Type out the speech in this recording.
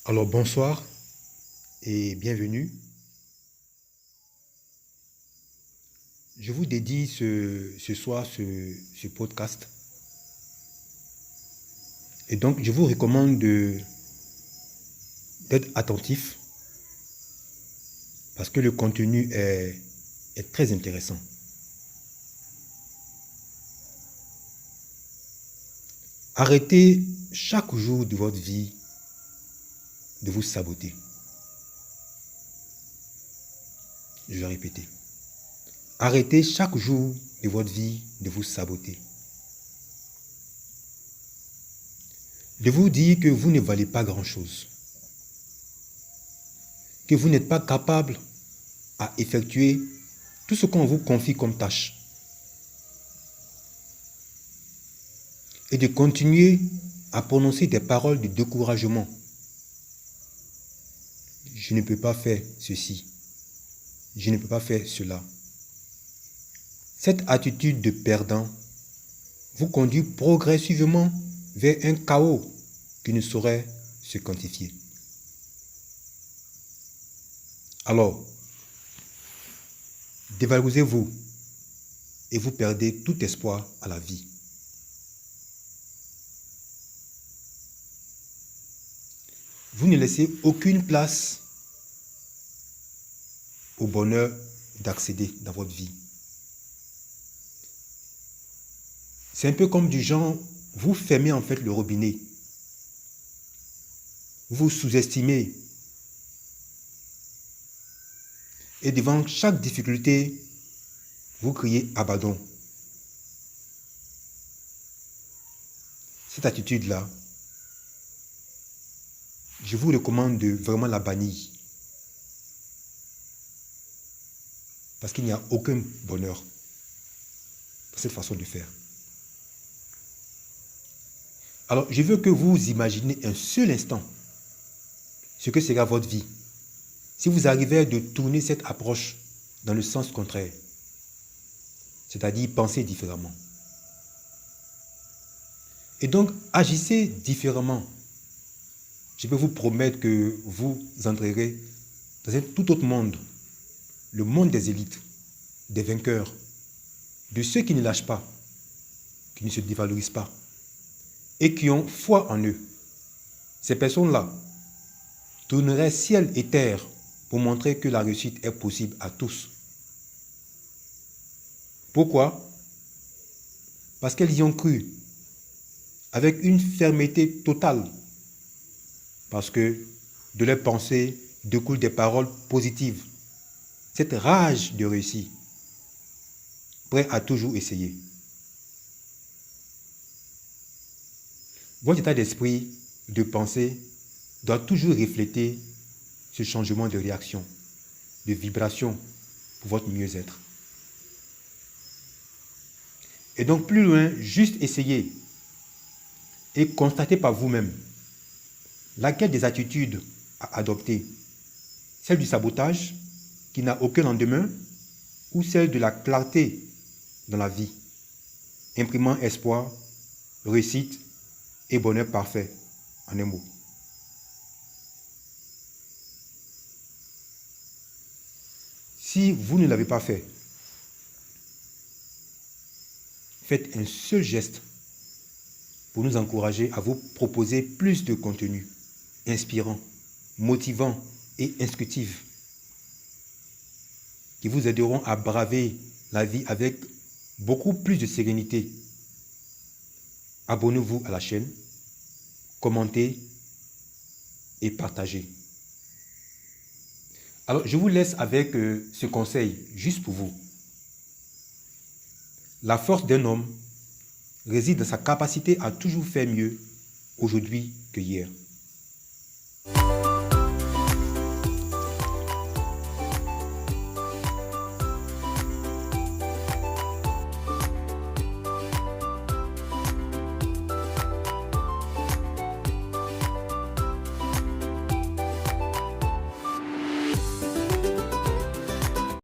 Alors bonsoir et bienvenue. Je vous dédie ce soir ce podcast. Et donc je vous recommande d'être attentif parce que le contenu est très intéressant. Arrêtez chaque jour de votre vie de vous saboter. Je vais répéter. Arrêtez chaque jour de votre vie de vous saboter. De vous dire que vous ne valez pas grand-chose. Que vous n'êtes pas capable à effectuer tout ce qu'on vous confie comme tâche. Et de continuer à prononcer des paroles de découragement. Je ne peux pas faire ceci. Je ne peux pas faire cela. Cette attitude de perdant vous conduit progressivement vers un chaos qui ne saurait se quantifier. Alors, dévalorisez-vous et vous perdez tout espoir à la vie. Vous ne laissez aucune place au bonheur d'accéder dans votre vie. C'est un peu comme du genre, vous fermez en fait le robinet. Vous sous-estimez. Et devant chaque difficulté, vous criez abandon. Cette attitude-là, je vous recommande de vraiment la bannir. Parce qu'il n'y a aucun bonheur dans cette façon de faire. Alors, je veux que vous imaginez un seul instant ce que sera votre vie si vous arrivez de tourner cette approche dans le sens contraire, c'est-à-dire penser différemment. Et donc, agissez différemment. Je peux vous promettre que vous entrerez dans un tout autre monde, le monde des élites, des vainqueurs, de ceux qui ne lâchent pas, qui ne se dévalorisent pas et qui ont foi en eux. Ces personnes-là tourneraient ciel et terre pour montrer que la réussite est possible à tous. Pourquoi? Parce qu'elles y ont cru avec une fermeté totale. Parce que de leurs pensées découlent des paroles positives. Cette rage de réussir, prêt à toujours essayer. Votre état d'esprit, de pensée, doit toujours refléter ce changement de réaction, de vibration pour votre mieux-être. Et donc plus loin, juste essayez et constatez par vous-même laquelle des attitudes à adopter, celle du sabotage qui n'a aucun lendemain ou celle de la clarté dans la vie, imprimant espoir, réussite et bonheur parfait, en un mot. Si vous ne l'avez pas fait, faites un seul geste pour nous encourager à vous proposer plus de contenu inspirant, motivant et instructif qui vous aideront à braver la vie avec beaucoup plus de sérénité. Abonnez-vous à la chaîne, commentez et partagez. Alors, je vous laisse avec ce conseil juste pour vous. La force d'un homme réside dans sa capacité à toujours faire mieux aujourd'hui que hier.